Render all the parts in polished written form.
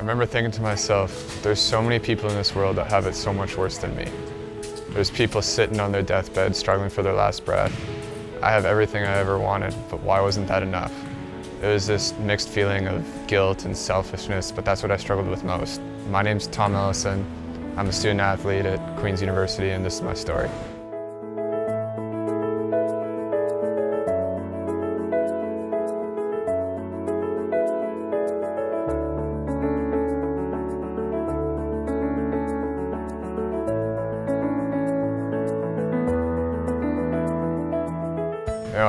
I remember thinking to myself, there's so many people in this world that have it so much worse than me. There's people sitting on their deathbed struggling for their last breath. I have everything I ever wanted, but why wasn't that enough? It was this mixed feeling of guilt and selfishness, but that's what I struggled with most. My name's Tom Ellison. I'm a student athlete at Queen's University, and this is my story.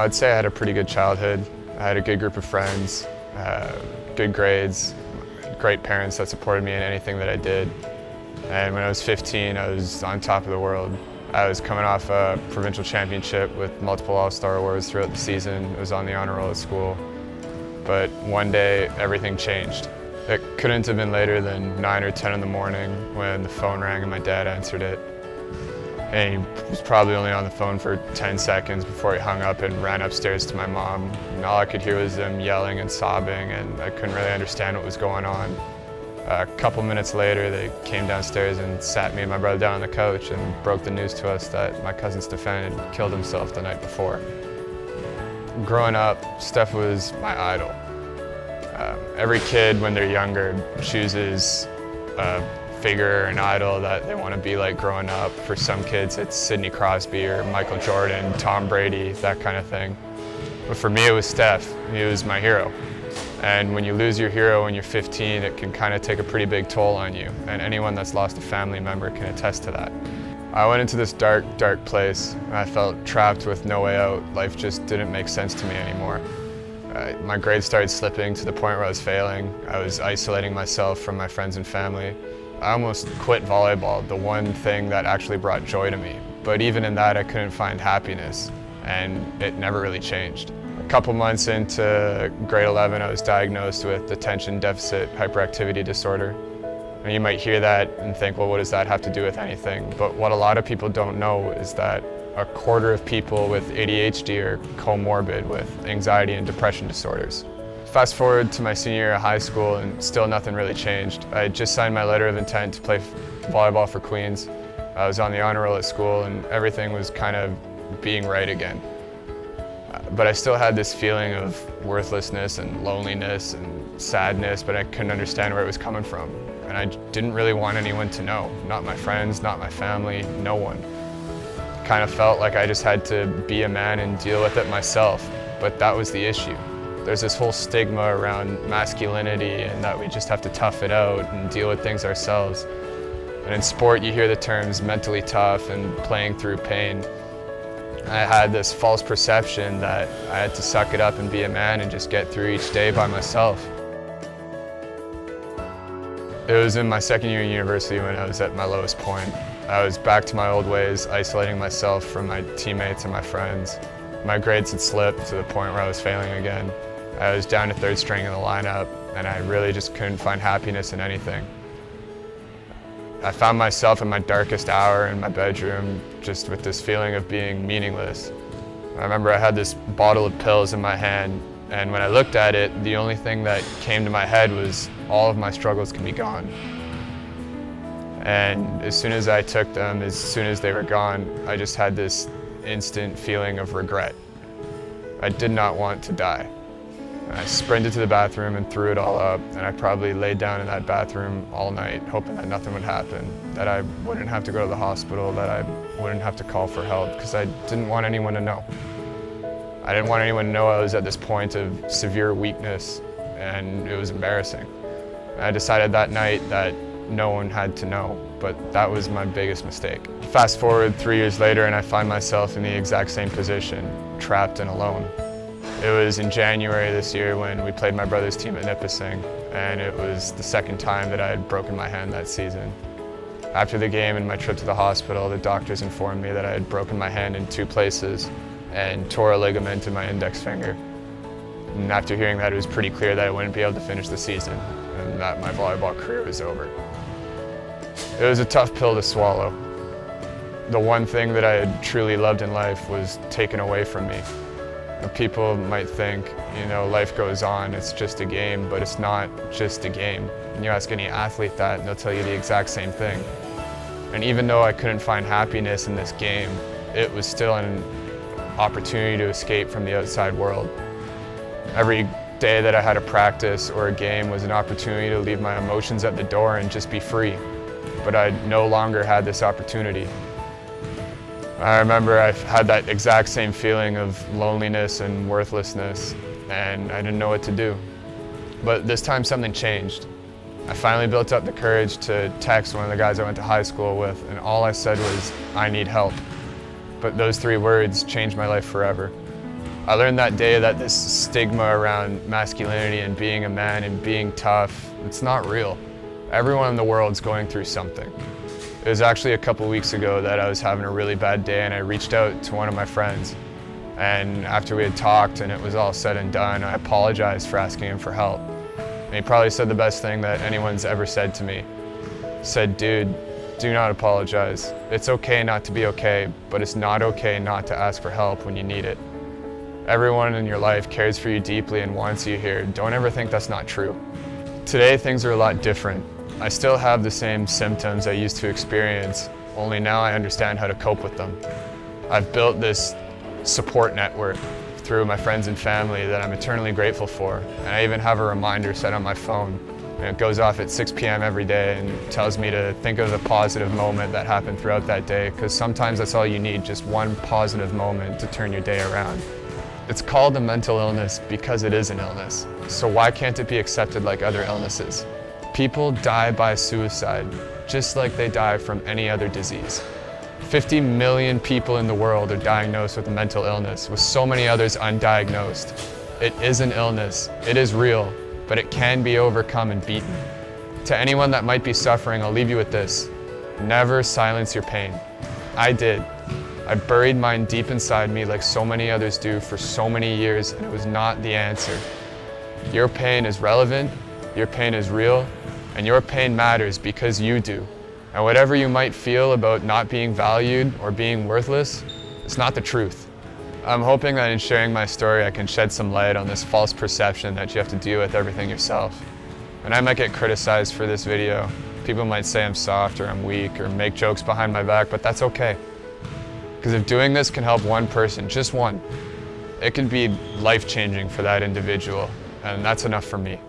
I'd say I had a pretty good childhood. I had a good group of friends, good grades, great parents that supported me in anything that I did. And when I was 15, I was on top of the world. I was coming off a provincial championship with multiple All-Star awards throughout the season. I was on the honor roll at school. But one day, everything changed. It couldn't have been later than 9 or 10 in the morning when the phone rang and my dad answered it. And he was probably only on the phone for 10 seconds before he hung up and ran upstairs to my mom. And all I could hear was them yelling and sobbing, and I couldn't really understand what was going on. A couple minutes later, they came downstairs and sat me and my brother down on the couch and broke the news to us that my cousin Stefan had killed himself the night before. Growing up, Steph was my idol. Every kid, when they're younger, chooses a figure or an idol that they want to be like growing up. For some kids, it's Sidney Crosby or Michael Jordan, Tom Brady, that kind of thing. But for me, it was Steph. He was my hero. And when you lose your hero when you're 15, it can kind of take a pretty big toll on you. And anyone that's lost a family member can attest to that. I went into this dark, dark place. I felt trapped with no way out. Life just didn't make sense to me anymore. My grades started slipping to the point where I was failing. I was isolating myself from my friends and family. I almost quit volleyball, the one thing that actually brought joy to me. But even in that, I couldn't find happiness, and it never really changed. A couple months into grade 11, I was diagnosed with attention deficit hyperactivity disorder. And you might hear that and think, well, what does that have to do with anything? But what a lot of people don't know is that a quarter of people with ADHD are comorbid with anxiety and depression disorders. Fast forward to my senior year of high school, and still nothing really changed. I had just signed my letter of intent to play volleyball for Queens. I was on the honor roll at school, and everything was kind of being right again. But I still had this feeling of worthlessness and loneliness and sadness, but I couldn't understand where it was coming from. And I didn't really want anyone to know. Not my friends, not my family, no one. It kind of felt like I just had to be a man and deal with it myself, but that was the issue. There's this whole stigma around masculinity and that we just have to tough it out and deal with things ourselves. And in sport, you hear the terms mentally tough and playing through pain. I had this false perception that I had to suck it up and be a man and just get through each day by myself. It was in my second year of university when I was at my lowest point. I was back to my old ways, isolating myself from my teammates and my friends. My grades had slipped to the point where I was failing again. I was down to third string in the lineup, and I really just couldn't find happiness in anything. I found myself in my darkest hour in my bedroom, just with this feeling of being meaningless. I remember I had this bottle of pills in my hand, and when I looked at it, the only thing that came to my head was all of my struggles can be gone. And as soon as I took them, as soon as they were gone, I just had this instant feeling of regret. I did not want to die. I sprinted to the bathroom and threw it all up, and I probably laid down in that bathroom all night hoping that nothing would happen, that I wouldn't have to go to the hospital, that I wouldn't have to call for help, because I didn't want anyone to know. I didn't want anyone to know I was at this point of severe weakness, and it was embarrassing. I decided that night that no one had to know, but that was my biggest mistake. Fast forward 3 years later, and I find myself in the exact same position, trapped and alone. It was in January this year when we played my brother's team at Nipissing, and it was the second time that I had broken my hand that season. After the game and my trip to the hospital, the doctors informed me that I had broken my hand in 2 places and tore a ligament in my index finger. And after hearing that, it was pretty clear that I wouldn't be able to finish the season and that my volleyball career was over. It was a tough pill to swallow. The one thing that I had truly loved in life was taken away from me. People might think, you know, life goes on, it's just a game, but it's not just a game. And you ask any athlete that, and they'll tell you the exact same thing. And even though I couldn't find happiness in this game, it was still an opportunity to escape from the outside world. Every day that I had a practice or a game was an opportunity to leave my emotions at the door and just be free. But I no longer had this opportunity. I remember I had that exact same feeling of loneliness and worthlessness, and I didn't know what to do. But this time something changed. I finally built up the courage to text one of the guys I went to high school with, and all I said was, "I need help." But those 3 words changed my life forever. I learned that day that this stigma around masculinity and being a man and being tough, it's not real. Everyone in the world's going through something. It was actually a couple weeks ago that I was having a really bad day, and I reached out to one of my friends. And after we had talked and it was all said and done, I apologized for asking him for help. And he probably said the best thing that anyone's ever said to me. He said, "Dude, do not apologize. It's okay not to be okay, but it's not okay not to ask for help when you need it. Everyone in your life cares for you deeply and wants you here. Don't ever think that's not true." Today, things are a lot different. I still have the same symptoms I used to experience, only now I understand how to cope with them. I've built this support network through my friends and family that I'm eternally grateful for. And I even have a reminder set on my phone. And it goes off at 6 p.m. every day and tells me to think of the positive moment that happened throughout that day, because sometimes that's all you need, just one positive moment to turn your day around. It's called a mental illness because it is an illness. So why can't it be accepted like other illnesses? People die by suicide, just like they die from any other disease. 50 million people in the world are diagnosed with a mental illness, with so many others undiagnosed. It is an illness, it is real, but it can be overcome and beaten. To anyone that might be suffering, I'll leave you with this. Never silence your pain. I did. I buried mine deep inside me like so many others do for so many years, and it was not the answer. Your pain is relevant, your pain is real, and your pain matters because you do. And whatever you might feel about not being valued or being worthless, it's not the truth. I'm hoping that in sharing my story, I can shed some light on this false perception that you have to deal with everything yourself. And I might get criticized for this video. People might say I'm soft or I'm weak or make jokes behind my back, but that's okay. Because if doing this can help one person, just one, it can be life-changing for that individual, and that's enough for me.